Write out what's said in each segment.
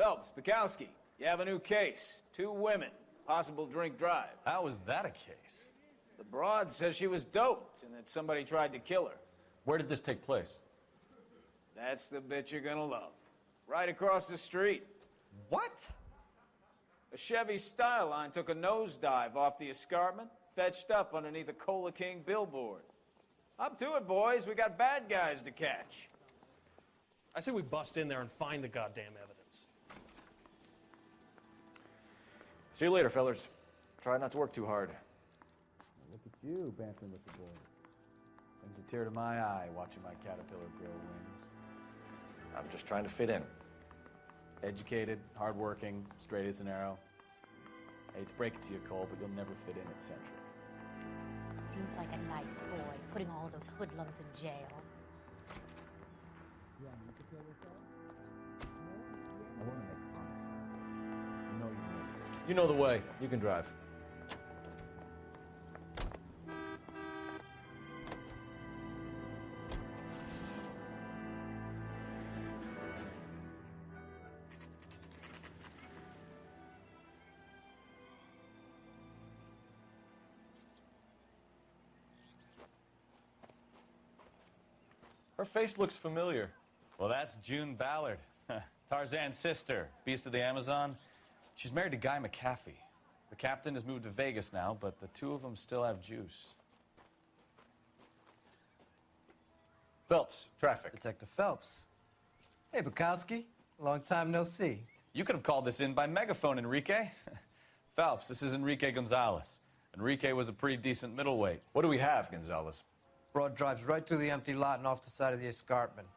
Phelps, Bukowski, you have a new case. 2 women, possible drink drive. How is that a case? The broad says she was doped and that somebody tried to kill her. Where did this take place? That's the bit you're gonna love. Right across the street. What? A Chevy Styline took a nosedive off the escarpment, fetched up underneath a Cola King billboard. Up to it, boys. We got bad guys to catch. I say we bust in there and find the goddamn evidence. See you later, fellas. Try not to work too hard. Look at you, bantering with the boys. Brings a tear to my eye watching my caterpillar grow wings. I'm just trying to fit in. Educated, hardworking, straight as an arrow. I hate to break it to you, Cole, but you'll never fit in at Central. Seems like a nice boy, putting all those hoodlums in jail. I want to make comments. You know you know. You know the way. You can drive. Her face looks familiar. Well, that's June Ballard, Tarzan's sister, beast of the Amazon. She's married to Guy McAfee. The captain has moved to Vegas now, but the 2 of them still have juice. Phelps, traffic. Detective Phelps. Hey, Bukowski. Long time no see. You could have called this in by megaphone, Enrique. Phelps, this is Enrique Gonzalez. Enrique was a pretty decent middleweight. What do we have, Gonzalez? Broad drives right through the empty lot and off the side of the escarpment.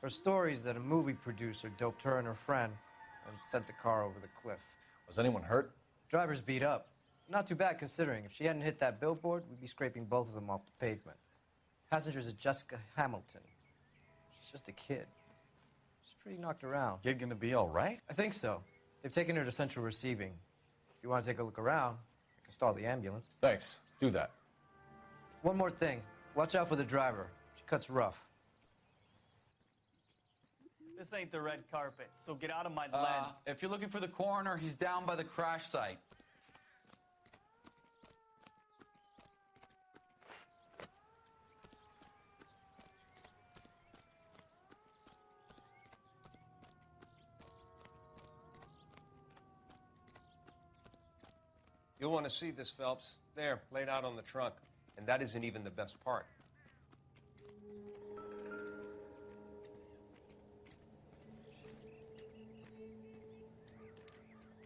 Her story is that a movie producer doped her and her friend and sent the car over the cliff. Was anyone hurt? Driver's beat up. Not too bad considering. If she hadn't hit that billboard, we'd be scraping both of them off the pavement. Passenger's a Jessica Hamilton. She's just a kid. She's pretty knocked around. Kid gonna be all right? I think so. They've taken her to central receiving. If you want to take a look around, I can stall the ambulance. Thanks. Do that. One more thing. Watch out for the driver. She cuts rough. This ain't the red carpet, so get out of my lens. If you're looking for the coroner, he's down by the crash site. You'll want to see this, Phelps. There, laid out on the trunk. And that isn't even the best part.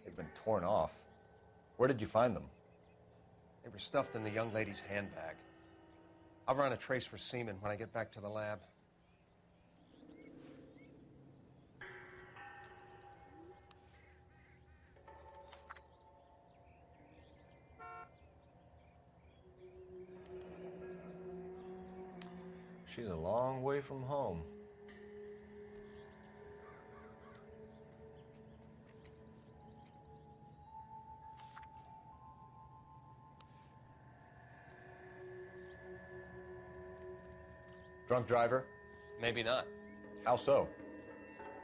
They've been torn off. Where did you find them? They were stuffed in the young lady's handbag. I'll run a trace for semen when I get back to the lab. She's a long way from home. Drunk driver? Maybe not. How so?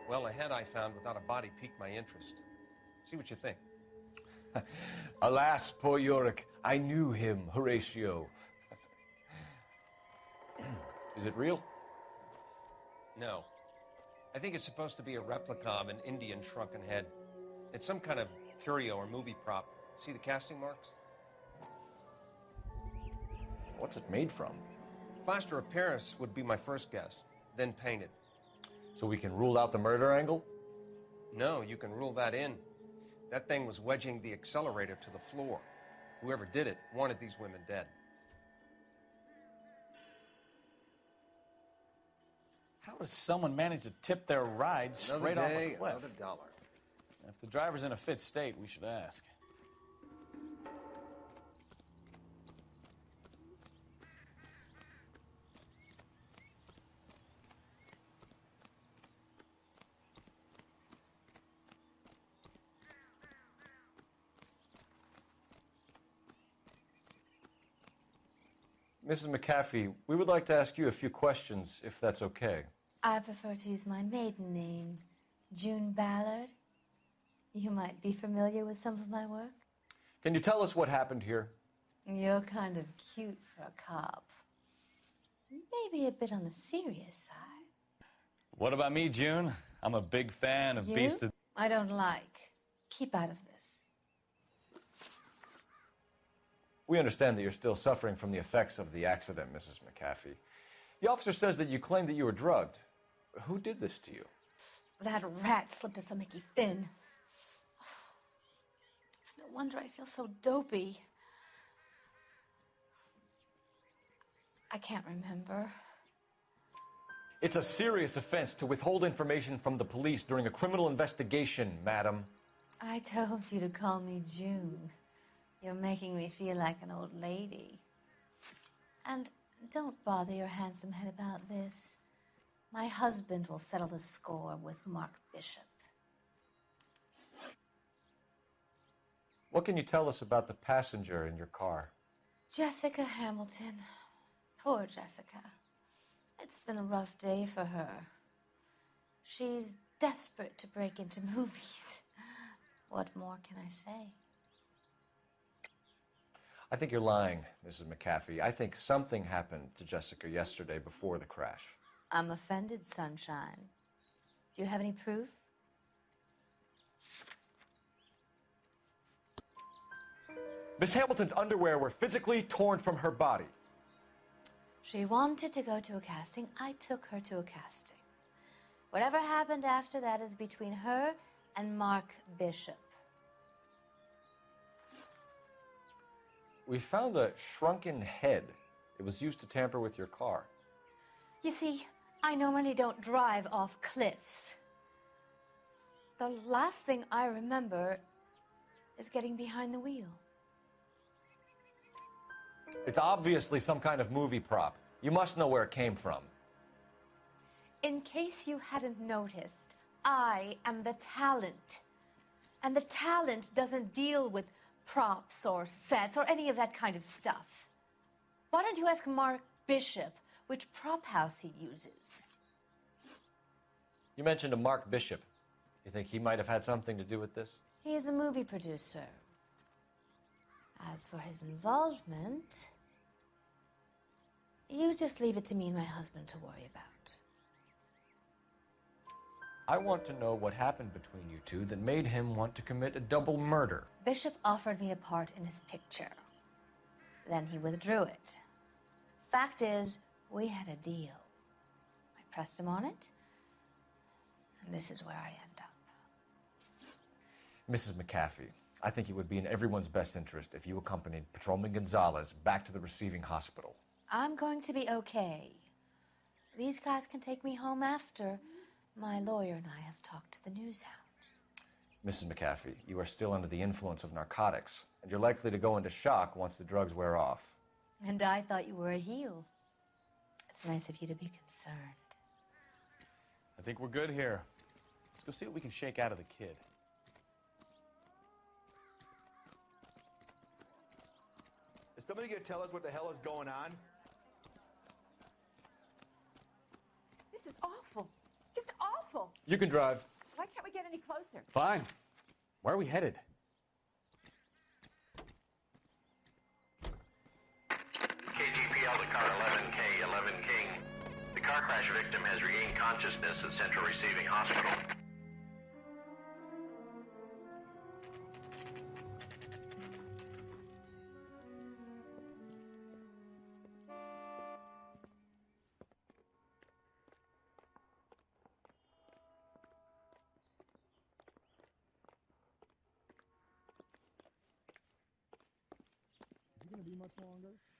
Well, a head I found without a body piqued my interest. See what you think. Alas, poor Yorick, I knew him, Horatio. Is it real? No. I think it's supposed to be a replica of an Indian shrunken head. It's some kind of curio or movie prop. See the casting marks? What's it made from? Plaster of Paris would be my first guess, then painted. So we can rule out the murder angle? No, you can rule that in. That thing was wedging the accelerator to the floor. Whoever did it wanted these women dead. How does someone manage to tip their ride straight off a cliff? Another dollar. If the driver's in a fit state, we should ask. Mrs. McAfee, we would like to ask you a few questions, if that's okay. I prefer to use my maiden name, June Ballard. You might be familiar with some of my work. Can you tell us what happened here? You're kind of cute for a cop. Maybe a bit on the serious side. What about me, June? I'm a big fan of You? Beast of... I don't like. Keep out of this. We understand that you're still suffering from the effects of the accident, Mrs. McAfee. The officer says that you claimed that you were drugged. Who did this to you? That rat slipped us a Mickey Finn. It's no wonder I feel so dopey. I can't remember. It's a serious offense to withhold information from the police during a criminal investigation, madam. I told you to call me June. You're making me feel like an old lady. And don't bother your handsome head about this. My husband will settle the score with Mark Bishop. What can you tell us about the passenger in your car? Jessica Hamilton. Poor Jessica. It's been a rough day for her. She's desperate to break into movies. What more can I say? I think you're lying, Mrs. McAfee. I think something happened to Jessica yesterday before the crash. I'm offended, Sunshine. Do you have any proof? Miss Hamilton's underwear were physically torn from her body. She wanted to go to a casting. I took her to a casting. Whatever happened after that is between her and Mark Bishop. We found a shrunken head. It was used to tamper with your car. You see, I normally don't drive off cliffs. The last thing I remember is getting behind the wheel. It's obviously some kind of movie prop. You must know where it came from. In case you hadn't noticed, I am the talent. And the talent doesn't deal with props or sets or any of that kind of stuff. Why don't you ask Mark Bishop which prop house he uses? You mentioned a Mark Bishop. You think he might have had something to do with this? He is a movie producer. As for his involvement, you just leave it to me and my husband to worry about. I want to know what happened between you two that made him want to commit a double murder. Bishop offered me a part in his picture. Then he withdrew it. Fact is, we had a deal. I pressed him on it, and this is where I end up. Mrs. McAfee, I think it would be in everyone's best interest if you accompanied Patrolman Gonzalez back to the receiving hospital. I'm going to be okay. These guys can take me home after. My lawyer and I have talked to the news hounds. Mrs. McAfee, you are still under the influence of narcotics, and you're likely to go into shock once the drugs wear off. And I thought you were a heel. It's nice of you to be concerned. I think we're good here. Let's go see what we can shake out of the kid. Is somebody going to tell us what the hell is going on? This is awful. Just awful. You can drive. Why can't we get any closer? Fine. Where are we headed? KGPL to car 11K, 11 King. The car crash victim has regained consciousness at Central Receiving Hospital.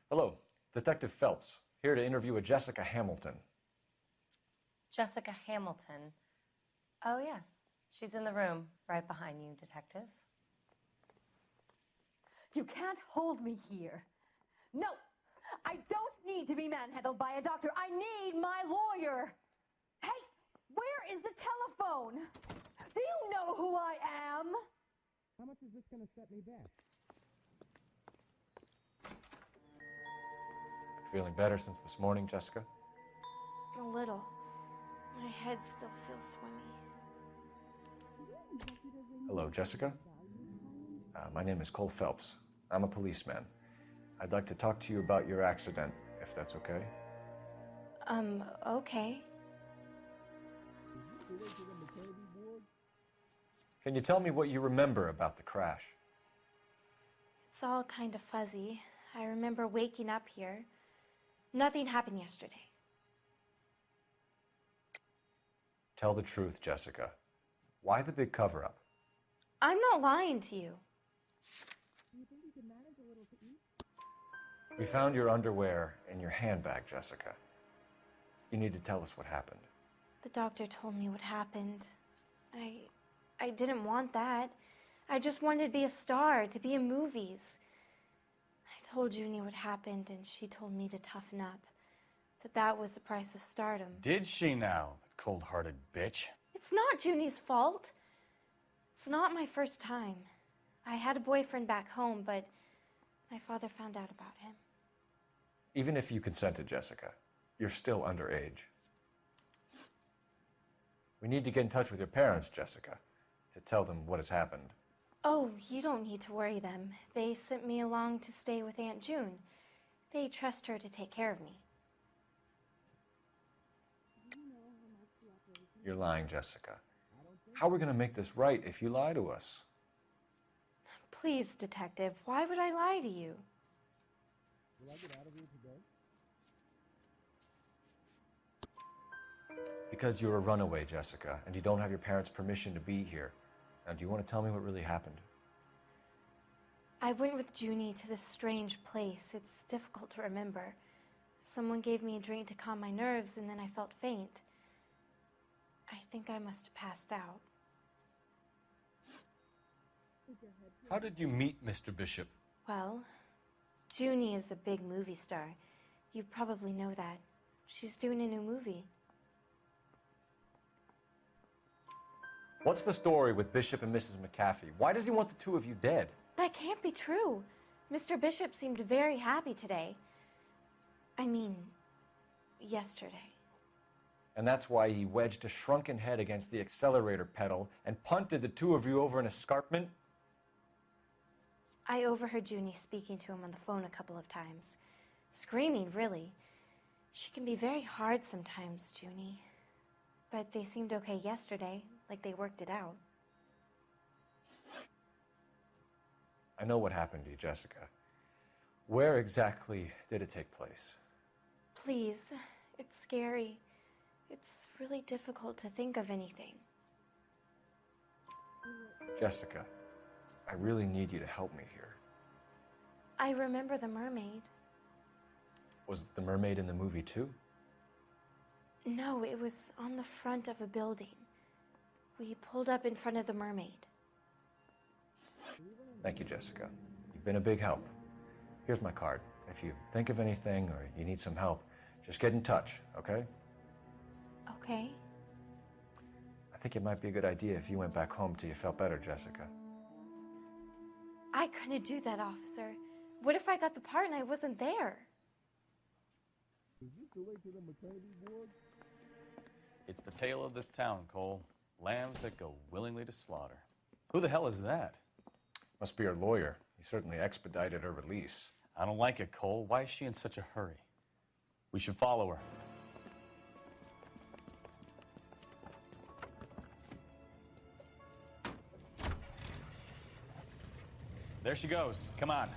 Hello, Detective Phelps, here to interview a Jessica Hamilton. Jessica Hamilton. Oh, yes. She's in the room right behind you, Detective. You can't hold me here. No, I don't need to be manhandled by a doctor. I need my lawyer. Hey, where is the telephone? Do you know who I am? How much is this going to set me back? Feeling better since this morning, Jessica? A little. My head still feels swimmy. Hello, Jessica. My name is Cole Phelps. I'm a policeman. I'd like to talk to you about your accident, if that's okay. Okay. Can you tell me what you remember about the crash? It's all kind of fuzzy. I remember waking up here. Nothing happened yesterday. Tell the truth, Jessica. Why the big cover-up? I'm not lying to you. We found your underwear in your handbag, Jessica. You need to tell us what happened. The doctor told me what happened. I didn't want that. I just wanted to be a star, to be in movies. I told Junie what happened, and she told me to toughen up. That was the price of stardom. Did she now, cold-hearted bitch? It's not Junie's fault. It's not my first time. I had a boyfriend back home, but my father found out about him. Even if you consented, Jessica, you're still underage. We need to get in touch with your parents, Jessica, to tell them what has happened. Oh, you don't need to worry them. They sent me along to stay with Aunt June. They trust her to take care of me. You're lying, Jessica. How are we going to make this right if you lie to us? Please, Detective, why would I lie to you? Will I get out of here today? Because you're a runaway, Jessica, and you don't have your parents' permission to be here. Now, do you want to tell me what really happened? I went with Junie to this strange place. It's difficult to remember. Someone gave me a drink to calm my nerves, and then I felt faint. I think I must have passed out. How did you meet Mr. Bishop? Well, Junie is a big movie star. You probably know that. She's doing a new movie. What's the story with Bishop and Mrs. McAfee? Why does he want the two of you dead? That can't be true. Mr. Bishop seemed very happy today. I mean, yesterday. And that's why he wedged a shrunken head against the accelerator pedal and punted the two of you over an escarpment? I overheard Junie speaking to him on the phone a couple of times. Screaming, really. She can be very hard sometimes, Junie. But they seemed okay yesterday, like they worked it out. I know what happened to you, Jessica. Where exactly did it take place? Please, it's scary. It's really difficult to think of anything. Jessica, I really need you to help me here. I remember the mermaid. Was the mermaid in the movie too? No, it was on the front of a building. We pulled up in front of the mermaid. Thank you, Jessica. You've been a big help. Here's my card. If you think of anything or you need some help, just get in touch, okay? Okay. I think it might be a good idea if you went back home till you felt better, Jessica. I couldn't do that, officer. What if I got the part and I wasn't there? Is this the way to the maternity ward? It's the tale of this town, Cole. Lambs that go willingly to slaughter. Who the hell is that? Must be her lawyer. He certainly expedited her release. I don't like it, Cole. Why is she in such a hurry? We should follow her. There she goes. Come on.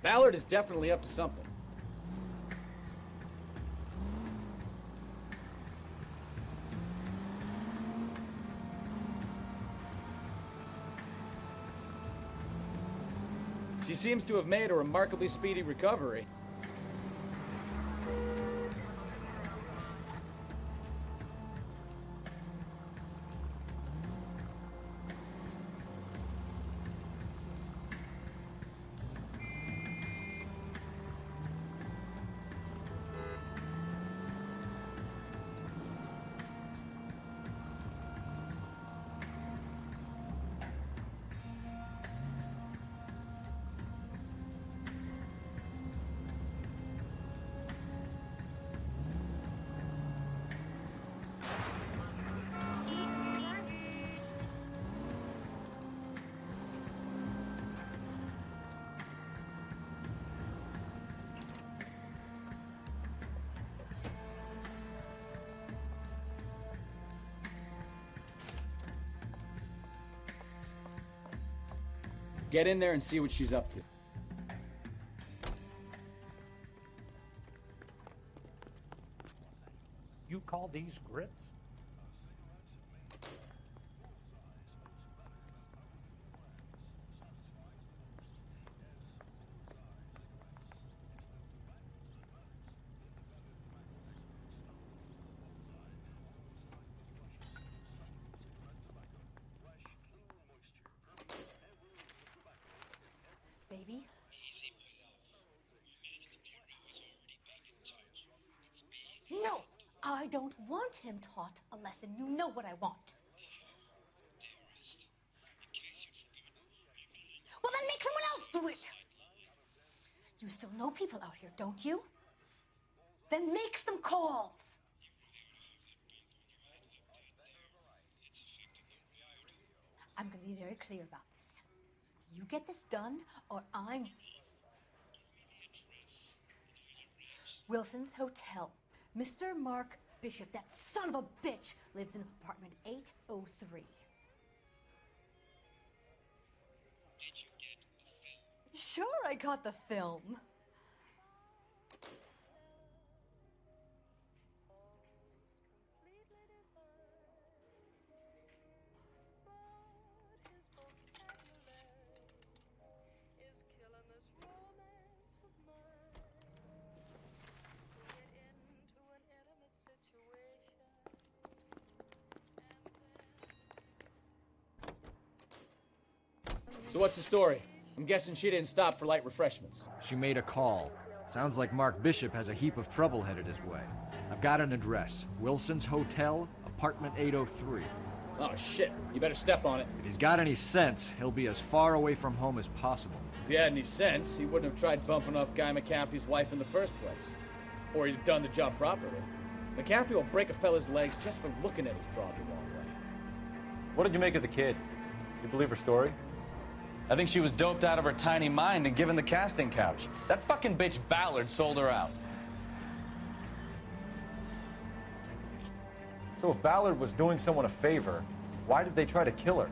Ballard is definitely up to something. She seems to have made a remarkably speedy recovery. Get in there and see what she's up to. You call these grits? Baby? No! I don't want him taught a lesson. You know what I want. Well, then make someone else do it! You still know people out here, don't you? Then make some calls! I'm gonna be very clear about this. You get this done, or I'm... Wilson's Hotel. Mr. Mark Bishop, that son of a bitch, lives in apartment 803. Sure, I got the film. So what's the story? I'm guessing she didn't stop for light refreshments. She made a call. Sounds like Mark Bishop has a heap of trouble headed his way. I've got an address. Wilson's Hotel, apartment 803. Oh, shit. You better step on it. If he's got any sense, he'll be as far away from home as possible. If he had any sense, he wouldn't have tried bumping off Guy McAfee's wife in the first place. Or he'd have done the job properly. McAfee will break a fella's legs just for looking at his broad the wrong way. What did you make of the kid? You believe her story? I think she was doped out of her tiny mind and given the casting couch. That fucking bitch Ballard sold her out. So if Ballard was doing someone a favor, why did they try to kill her?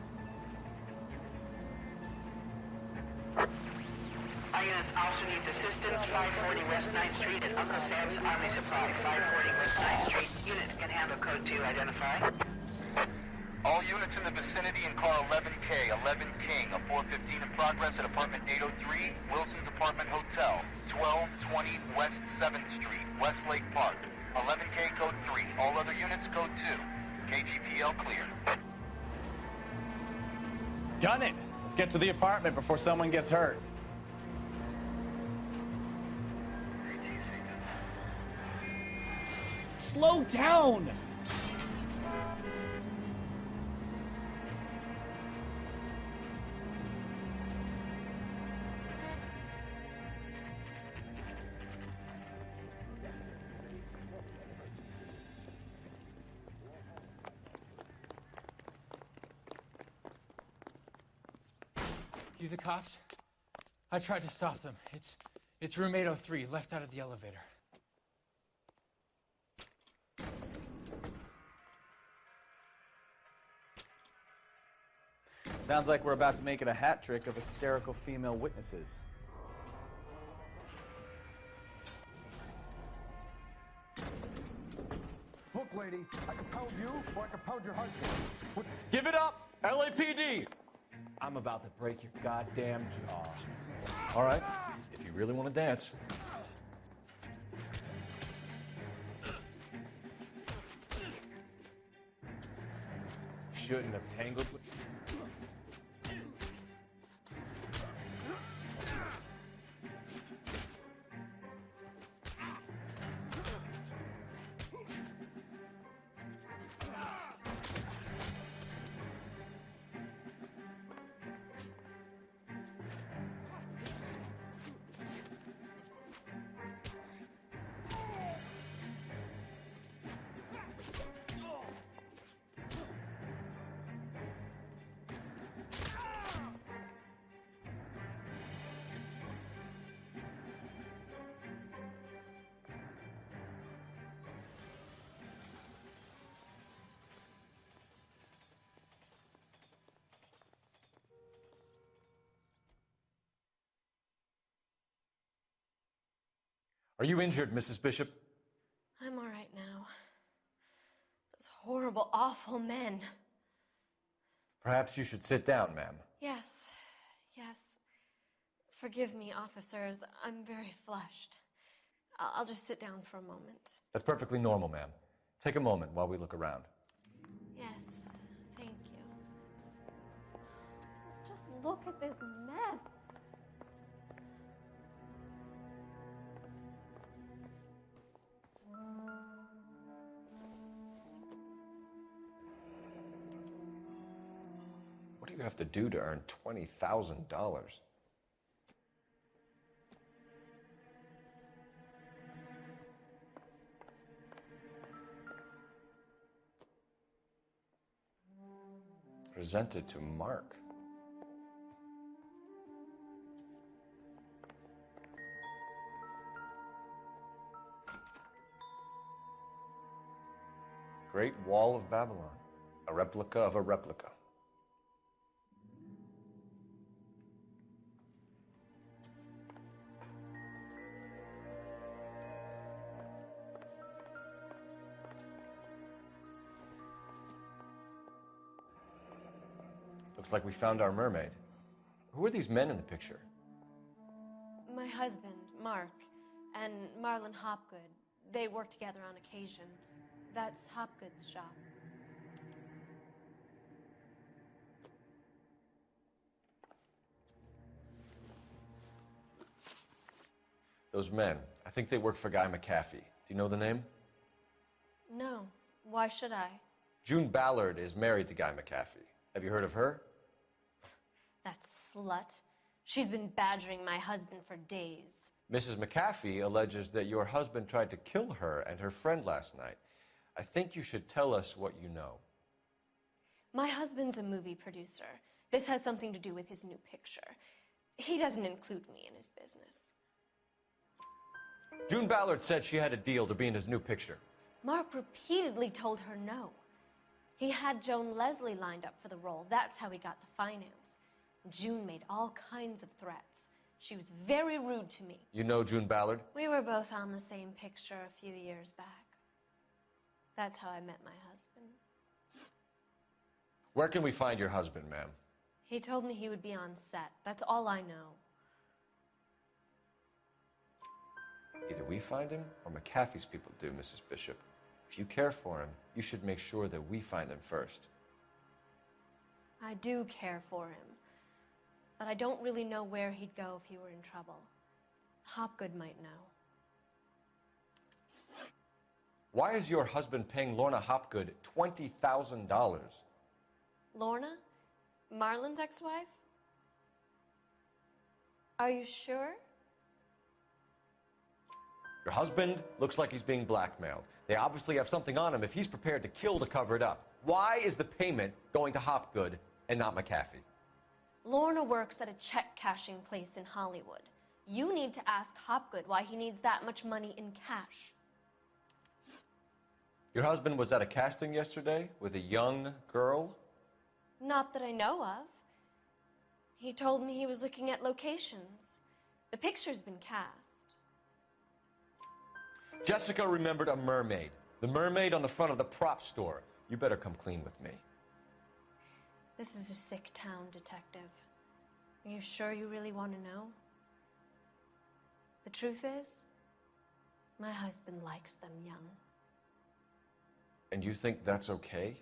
Our units also needs assistance. 540 West 9th Street at Uncle Sam's Army Supply. 540 West 9th Street. Unit can handle code 2. Identify. All units in the vicinity in car 11K, 11 King, a 415 in progress at apartment 803, Wilson's Apartment Hotel, 1220 West 7th Street, Westlake Park. 11K code 3, all other units code 2. KGPL cleared. Gun it! Let's get to the apartment before someone gets hurt. Slow down! You the cops? I tried to stop them. It's room 803, left out of the elevator. Sounds like we're about to make it a hat trick of hysterical female witnesses. Look, lady, I can pound you or I can pound your husband. Give it up! LAPD! I'm about to break your goddamn jaw. All right, if you really want to dance. Shouldn't have tangled with... Are you injured, Mrs. Bishop? I'm all right now. Those horrible, awful men. Perhaps you should sit down, ma'am. Yes, yes. Forgive me, officers. I'm very flushed. I'll just sit down for a moment. That's perfectly normal, ma'am. Take a moment while we look around. Yes, thank you. Just look at this mess. What do you have to do to earn $20,000? Presented to Mark. Great Wall of Babylon, a replica of a replica. Looks like we found our mermaid. Who are these men in the picture? My husband, Mark, and Marlon Hopgood. They work together on occasion. That's Hopgood's shop. Those men, I think they work for Guy McAfee. Do you know the name? No. Why should I? June Ballard is married to Guy McAfee. Have you heard of her? That slut. She's been badgering my husband for days. Mrs. McAfee alleges that your husband tried to kill her and her friend last night. I think you should tell us what you know. My husband's a movie producer. This has something to do with his new picture. He doesn't include me in his business. June Ballard said she had a deal to be in his new picture. Mark repeatedly told her no. He had Joan Leslie lined up for the role. That's how he got the finance. June made all kinds of threats. She was very rude to me. You know June Ballard? We were both on the same picture a few years back. That's how I met my husband. Where can we find your husband, ma'am? He told me he would be on set. That's all I know. Either we find him or McAfee's people do, Mrs. Bishop. If you care for him, you should make sure that we find him first. I do care for him. But I don't really know where he'd go if he were in trouble. Hopgood might know. Why is your husband paying Lorna Hopgood $20,000? Lorna? Marlon's ex-wife? Are you sure? Your husband looks like he's being blackmailed. They obviously have something on him if he's prepared to kill to cover it up. Why is the payment going to Hopgood and not McAfee? Lorna works at a check-cashing place in Hollywood. You need to ask Hopgood why he needs that much money in cash. Your husband was at a casting yesterday with a young girl? Not that I know of. He told me he was looking at locations. The picture's been cast. Jessica remembered a mermaid. The mermaid on the front of the prop store. You better come clean with me. This is a sick town, Detective. Are you sure you really want to know? The truth is, my husband likes them young. And you think that's okay?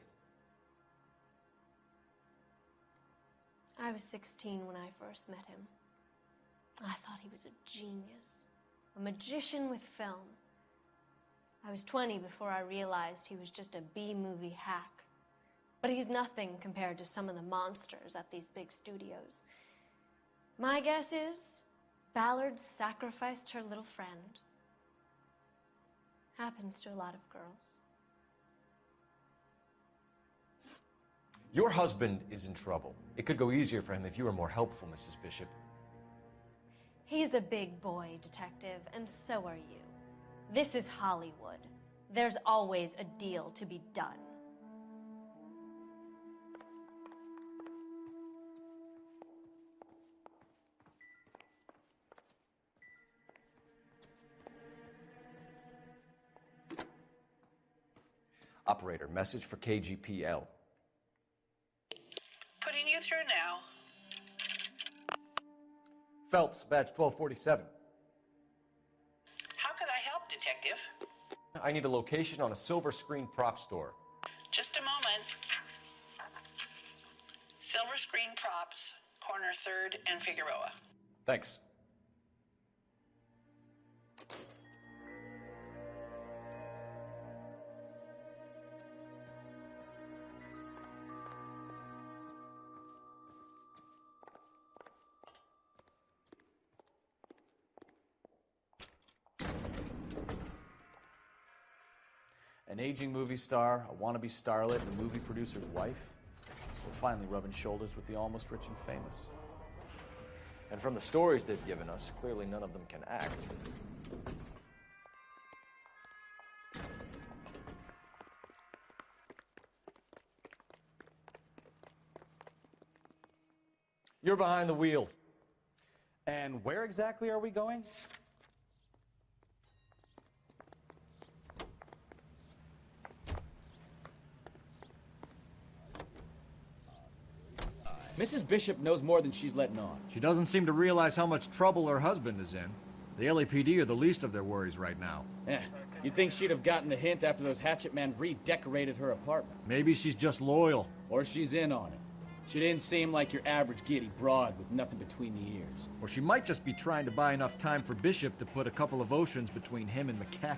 I was 16 when I first met him. I thought he was a genius, a magician with film. I was 20 before I realized he was just a B-movie hack. But he's nothing compared to some of the monsters at these big studios. My guess is Ballard sacrificed her little friend. Happens to a lot of girls. Your husband is in trouble. It could go easier for him if you were more helpful, Mrs. Bishop. He's a big boy, Detective, and so are you. This is Hollywood. There's always a deal to be done. Operator, message for KGPL. Putting you through now. Phelps, badge 1247. How could I help, Detective? I need a location on a silver screen prop store. Just a moment. Silver Screen Props, corner 3rd and Figueroa. Thanks. An aging movie star, a wannabe starlet, and a movie producer's wife. We're finally rubbing shoulders with the almost rich and famous. And from the stories they've given us, clearly none of them can act. You're behind the wheel. And where exactly are we going? Mrs. Bishop knows more than she's letting on. She doesn't seem to realize how much trouble her husband is in. The LAPD are the least of their worries right now. You'd think she'd have gotten the hint after those hatchet men redecorated her apartment. Maybe she's just loyal. Or she's in on it. She didn't seem like your average giddy broad with nothing between the ears. Or she might just be trying to buy enough time for Bishop to put a couple of oceans between him and McAfee.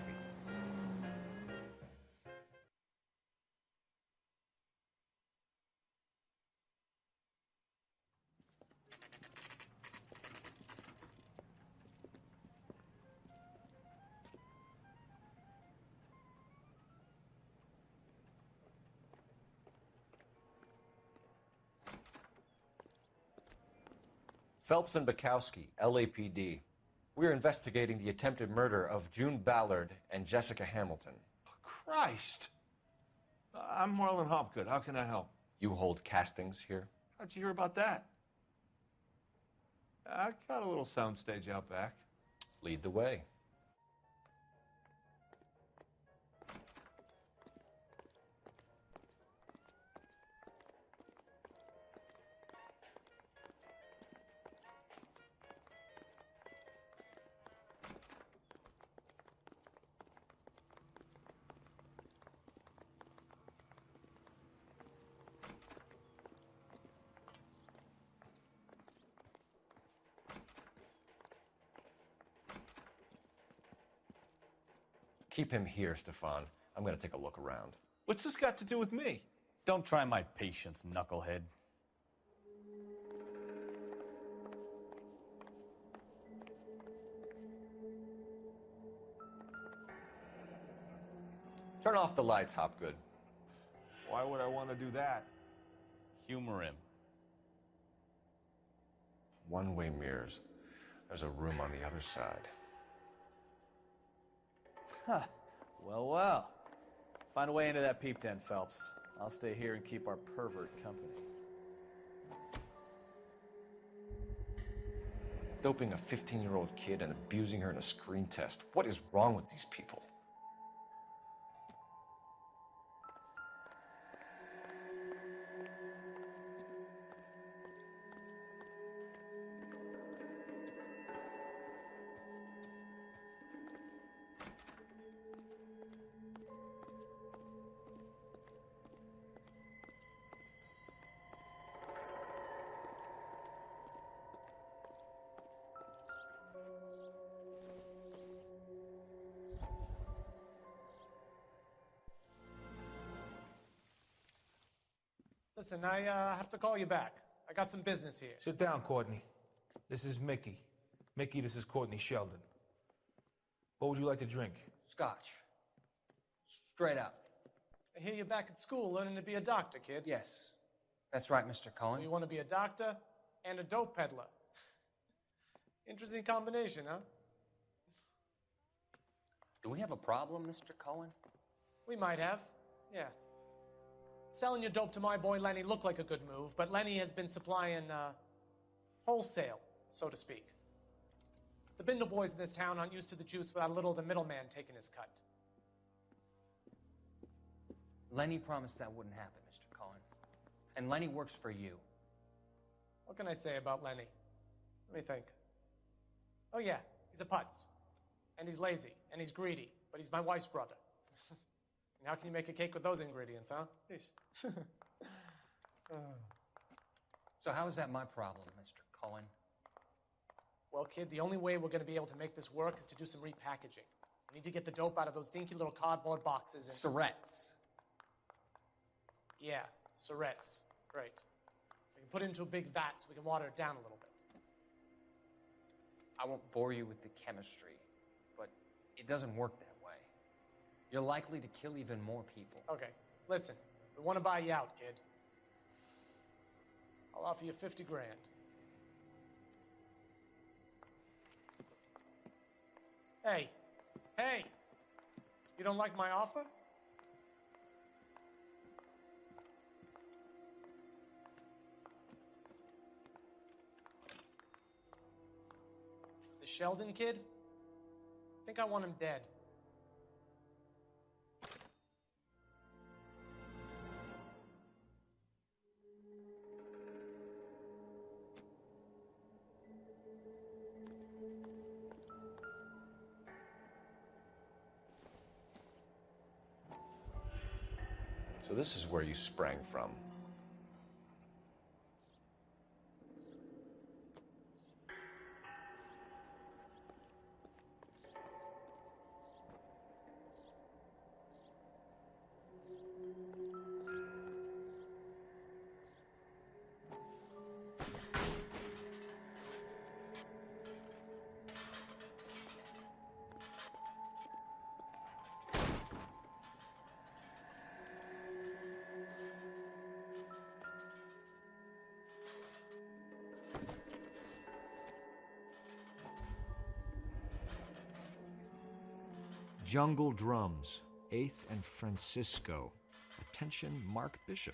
Phelps and Bukowski, LAPD. We're investigating the attempted murder of June Ballard and Jessica Hamilton. Christ. I'm Marlon Hopgood. How can I help? You hold castings here? How'd you hear about that? I got a little soundstage out back. Lead the way. Keep him here, Stefan. I'm gonna take a look around. What's this got to do with me? Don't try my patience, knucklehead. Turn off the lights, Hopgood. Why would I want to do that? Humor him. One-way mirrors. There's a room on the other side. Huh. Well, well. Find a way into that peep den, Phelps. I'll stay here and keep our pervert company. Doping a 15-year-old kid and abusing her in a screen test. What is wrong with these people? Listen, I have to call you back. I got some business here. Sit down, Courtney. This is Mickey. Mickey, this is Courtney Sheldon. What would you like to drink? Scotch. Straight up. I hear you're back at school learning to be a doctor, kid. Yes. That's right, Mr. Cohen. So you want to be a doctor and a dope peddler. Interesting combination, huh? Do we have a problem, Mr. Cohen? We might have, yeah. Selling your dope to my boy Lenny looked like a good move, but Lenny has been supplying, wholesale, so to speak. The Bindle boys in this town aren't used to the juice without a little of the middleman taking his cut. Lenny promised that wouldn't happen, Mr. Cohen. And Lenny works for you. What can I say about Lenny? Let me think. Oh yeah, he's a putz. And he's lazy, and he's greedy, but he's my wife's brother. And how can you make a cake with those ingredients, huh? Yeesh. So how is that my problem, Mr. Cohen? Well, kid, the only way we're going to be able to make this work is to do some repackaging. We need to get the dope out of those dinky little cardboard boxes and... Surrettes. Yeah, Surrettes. Great. We can put it into a big vat so we can water it down a little bit. I won't bore you with the chemistry, but it doesn't work that way. You're likely to kill even more people. Okay, listen. We want to buy you out, kid. I'll offer you 50 grand. Hey, hey! You don't like my offer? The Sheldon kid? I think I want him dead. So this is where you sprang from. Jungle Drums, 8th and Francisco. Attention, Mark Bishop.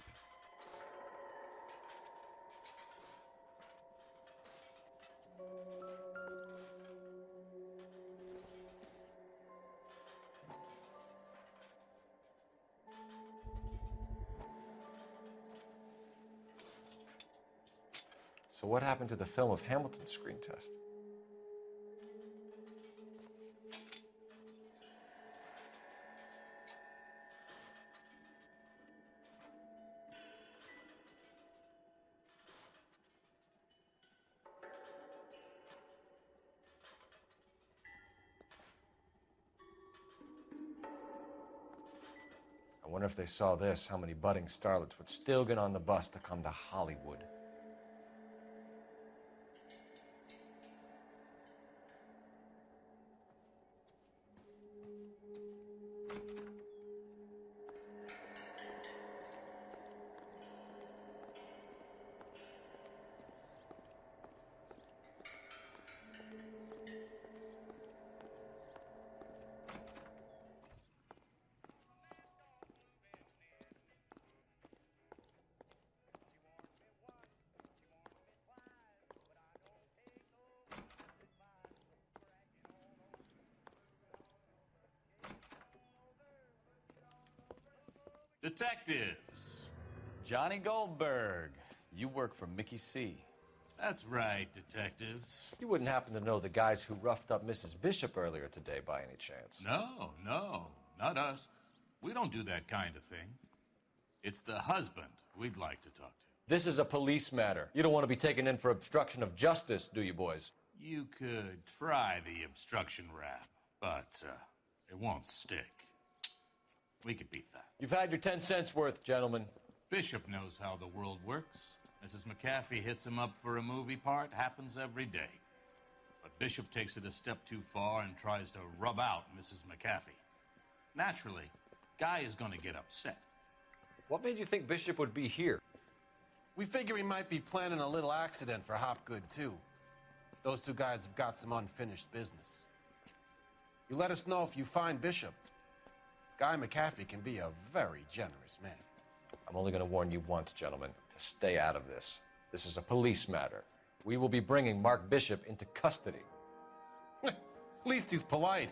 So what happened to the film of Hamilton's screen test? I wonder if they saw this, how many budding starlets would still get on the bus to come to Hollywood. Detectives. Johnny Goldberg, you work for Mickey C. That's right, detectives. You wouldn't happen to know the guys who roughed up Mrs. Bishop earlier today by any chance? No, not us. We don't do that kind of thing. It's the husband we'd like to talk to. This is a police matter. You don't want to be taken in for obstruction of justice, do you, boys? You could try the obstruction rap, but it won't stick. We could beat that. You've had your 10 cents worth, gentlemen. Bishop knows how the world works. Mrs. McAfee hits him up for a movie part. Happens every day. But Bishop takes it a step too far and tries to rub out Mrs. McAfee. Naturally, Guy is going to get upset. What made you think Bishop would be here? We figure he might be planning a little accident for Hopgood, too. Those two guys have got some unfinished business. You let us know if you find Bishop. Guy McAfee can be a very generous man. I'm only going to warn you once, gentlemen, to stay out of this. This is a police matter. We will be bringing Mark Bishop into custody. At least he's polite.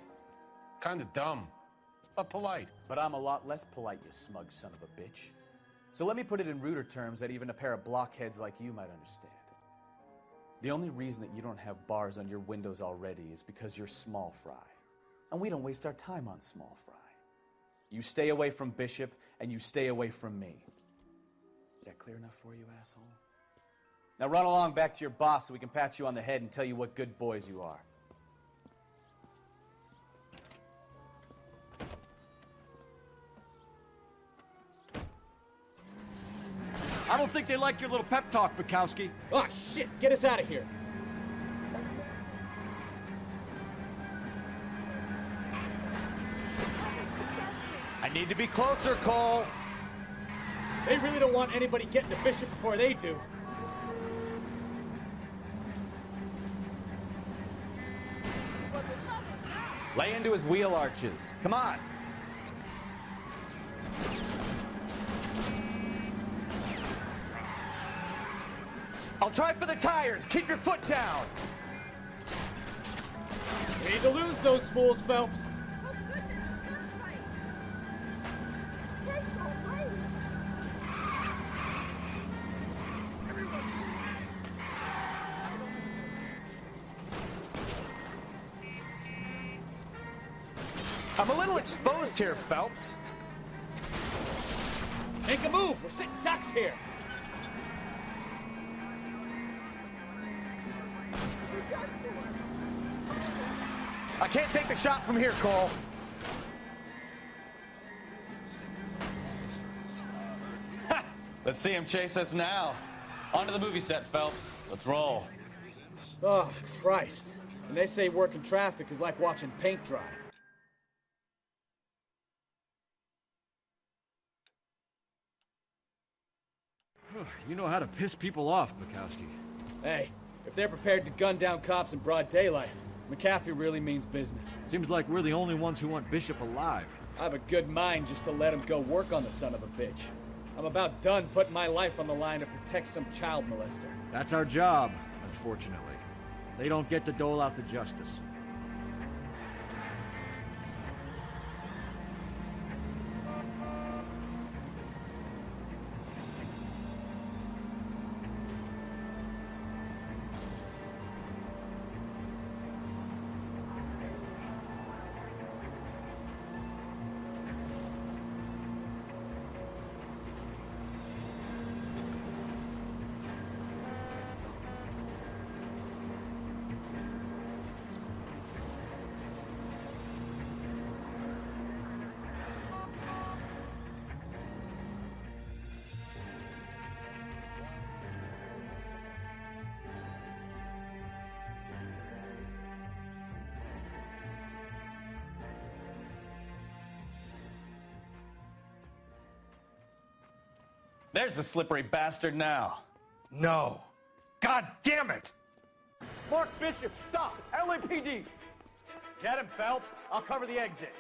Kind of dumb. but polite. But I'm a lot less polite, you smug son of a bitch. So let me put it in ruder terms that even a pair of blockheads like you might understand. The only reason that you don't have bars on your windows already is because you're small fry. And we don't waste our time on small fry. You stay away from Bishop, and you stay away from me. Is that clear enough for you, asshole? Now run along back to your boss so we can pat you on the head and tell you what good boys you are. I don't think they like your little pep talk, Bukowski. Oh, shit! Get us out of here! I need to be closer, Cole! They really don't want anybody getting to Bishop before they do. Lay into his wheel arches. Come on! I'll try for the tires. Keep your foot down. We need to lose those fools, Phelps. I'm a little exposed here, Phelps. Make a move. We're sitting ducks here. I can't take the shot from here, Cole. Ha! Let's see him chase us now. Onto the movie set, Phelps. Let's roll. Oh, Christ. And they say working traffic is like watching paint dry. You know how to piss people off, Bukowski. Hey, if they're prepared to gun down cops in broad daylight, McAfee really means business. Seems like we're the only ones who want Bishop alive. I have a good mind just to let him go work on the son of a bitch. I'm about done putting my life on the line to protect some child molester. That's our job, unfortunately. They don't get to dole out the justice. There's the slippery bastard now. No. God damn it! Mark Bishop, stop! LAPD! Get him, Phelps. I'll cover the exit.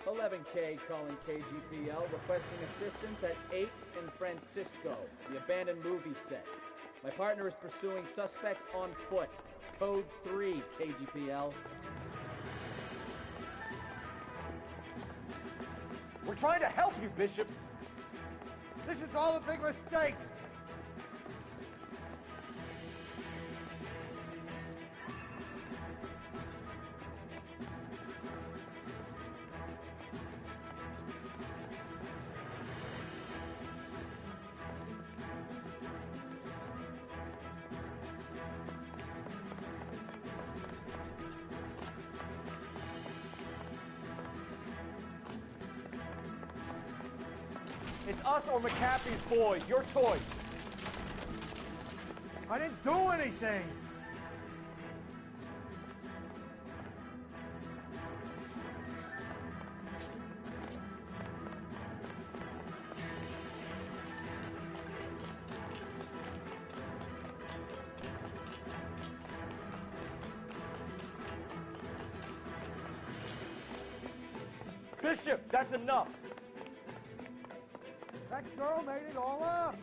11K calling KGPL, requesting assistance at 8 in Francisco, the abandoned movie set. My partner is pursuing suspect on foot. Code 3, KGPL. We're trying to help you, Bishop. This is all a big mistake. It's us or McAfee's boys. Your choice. I didn't do anything. Bishop, that's enough. That girl made it all up.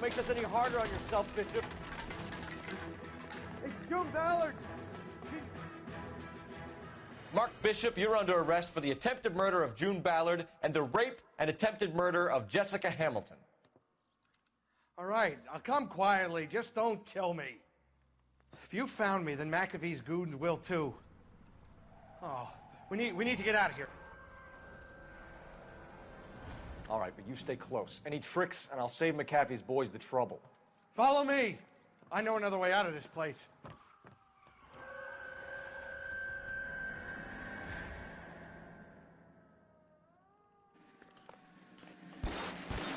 Don't make this any harder on yourself, Bishop. It's June Ballard! Mark Bishop, you're under arrest for the attempted murder of June Ballard and the rape and attempted murder of Jessica Hamilton. All right, I'll come quietly. Just don't kill me. If you found me, then McAfee's goons will too. Oh, we need to get out of here. All right, but you stay close. Any tricks, and I'll save McAfee's boys the trouble. Follow me. I know another way out of this place.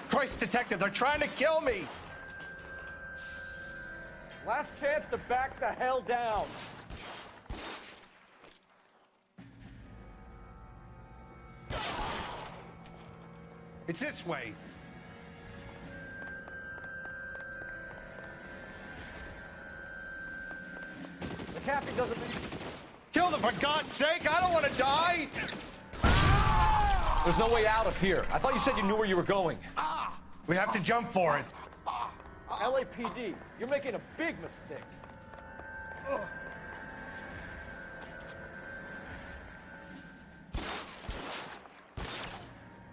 Christ, Detective, they're trying to kill me! Last chance to back the hell down. It's this way. McAfee doesn't... Kill them, for God's sake! I don't want to die! There's no way out of here. I thought you said you knew where you were going. We have to jump for it. LAPD, you're making a big mistake.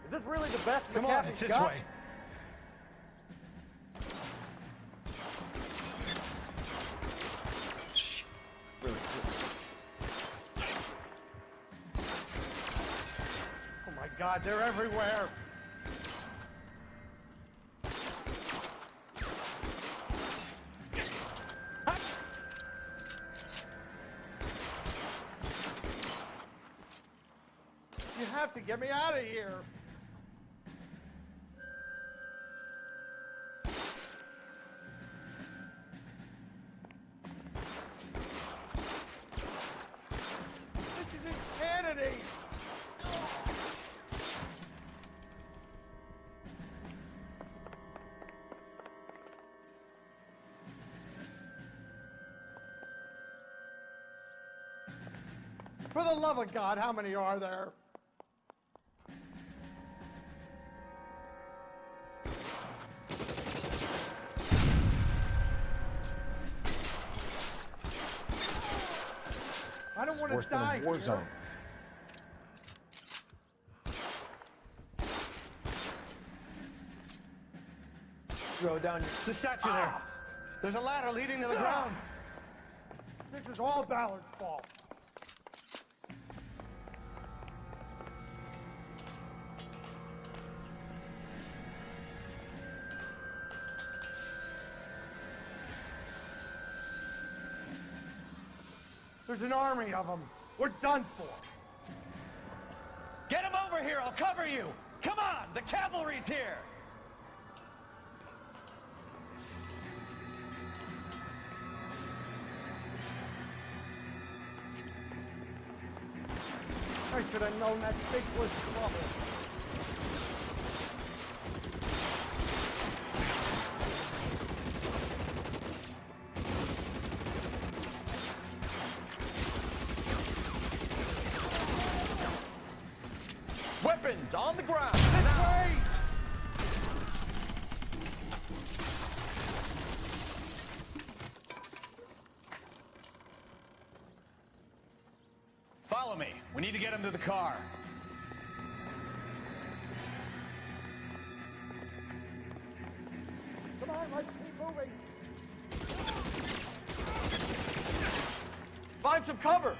Is this really the best Come on, it's this got? way. Shit. Really close. Oh my God, they're everywhere. You have to get me out of here. This is insanity. For the love of God, how many are there? I don't want to die. Worse than a war here. zone. Throw down the statue there. There's a ladder leading to the ground. This is all Ballard's fault. There's an army of them. We're done for. Get him over here, I'll cover you! Come on, the cavalry's here! I should have known that stick was trouble. Weapons on the ground. This way! Follow me. We need to get him to the car. Come on, let's keep moving. Find some cover!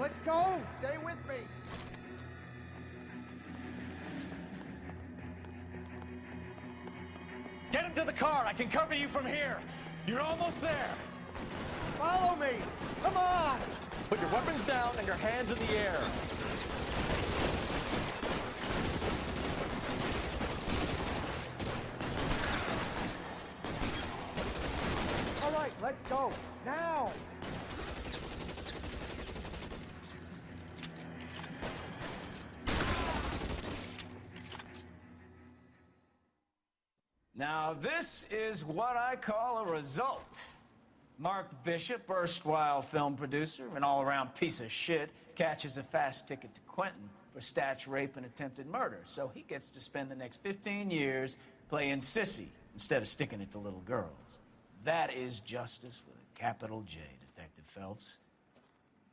Let's go! Stay with me! Get him to the car! I can cover you from here! You're almost there! Follow me! Come on! Put your weapons down and your hands in the air. All right, let's go. Now! Now, this is what I call a result. Mark Bishop, erstwhile film producer, an all-around piece of shit, catches a fast ticket to Quentin for statch rape and attempted murder, so he gets to spend the next 15 years playing sissy instead of sticking it to little girls. That is justice with a capital J, Detective Phelps.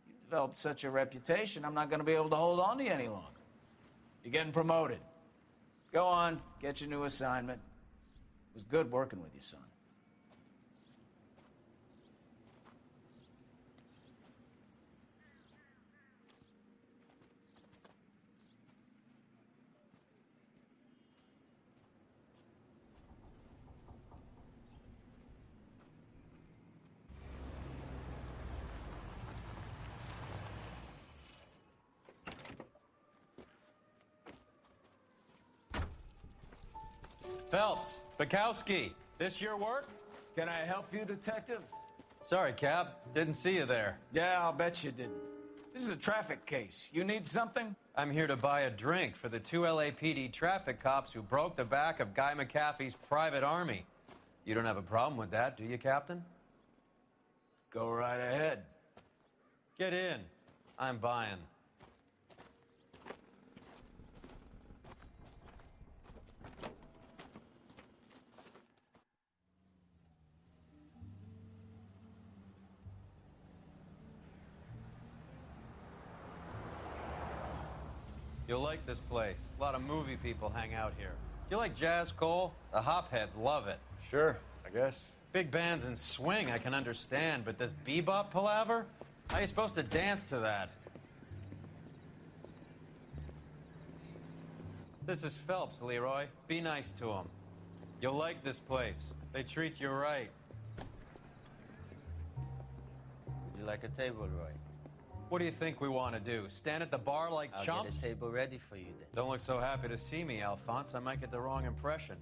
You've developed such a reputation, I'm not going to be able to hold on to you any longer. You're getting promoted. Go on, get your new assignment. It was good working with you, son. Phelps, Bukowski, this your work? Can I help you, Detective? Sorry, Cap. Didn't see you there. Yeah, I'll bet you didn't. This is a traffic case. You need something? I'm here to buy a drink for the 2 LAPD traffic cops who broke the back of Guy McAfee's private army. You don't have a problem with that, do you, Captain? Go right ahead. Get in. I'm buying. You'll like this place. A lot of movie people hang out here. You like jazz, Cole? The hopheads love it. Sure, I guess. Big bands and swing I can understand, but this bebop palaver? How are you supposed to dance to that? This is Phelps, Leroy. Be nice to him. You'll like this place. They treat you right. Would you like a table, Roy? What do you think we want to do? Stand at the bar like I'll chumps? get a table ready for you then. Don't look so happy to see me, Alphonse. I might get the wrong impression.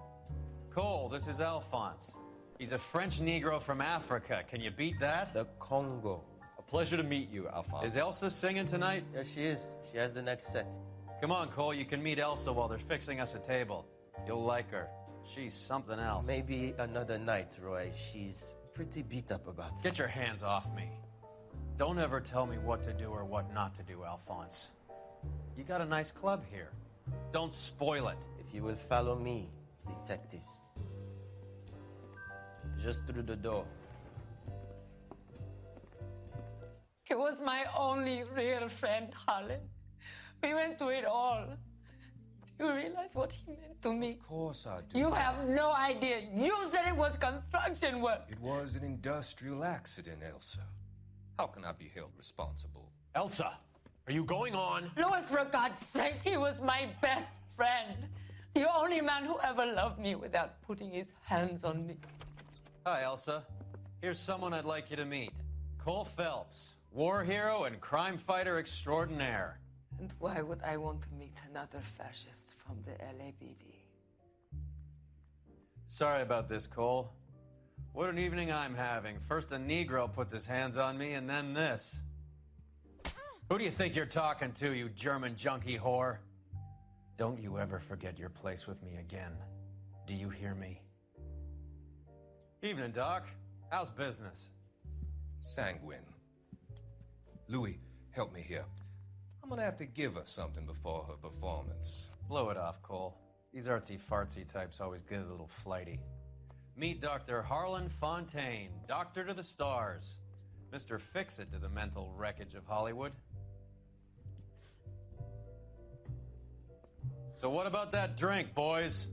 Cole, this is Alphonse. He's a French Negro from Africa. Can you beat that? The Congo. A pleasure to meet you, Alphonse. Is Elsa singing tonight? Yes, she is. She has the next set. Come on, Cole. You can meet Elsa while they're fixing us a table. You'll like her. She's something else. Maybe another night, Roy. She's pretty beat up about it. Get your hands off me. Don't ever tell me what to do or what not to do, Alphonse. You got a nice club here. Don't spoil it. If you will follow me, detectives. Just through the door. He was my only real friend, Harlan. We went through it all. Do you realize what he meant to me? Of course I do. You have no idea. You said it was construction work. It was an industrial accident, Elsa. How can I be held responsible? Elsa, are you going on? Louis, for God's sake, he was my best friend. The only man who ever loved me without putting his hands on me. Hi, Elsa. Here's someone I'd like you to meet. Cole Phelps, war hero and crime fighter extraordinaire. And why would I want to meet another fascist from the LAPD? Sorry about this, Cole. What an evening I'm having. First a Negro puts his hands on me, and then this. Who do you think you're talking to, you German junkie whore? Don't you ever forget your place with me again. Do you hear me? Evening, Doc. How's business? Sanguine. Louis, help me here. I'm gonna have to give her something before her performance. Blow it off, Cole. These artsy-fartsy types always get a little flighty. Meet Dr. Harlan Fontaine, doctor to the stars. Mr. Fix-It to the mental wreckage of Hollywood. So what about that drink, boys?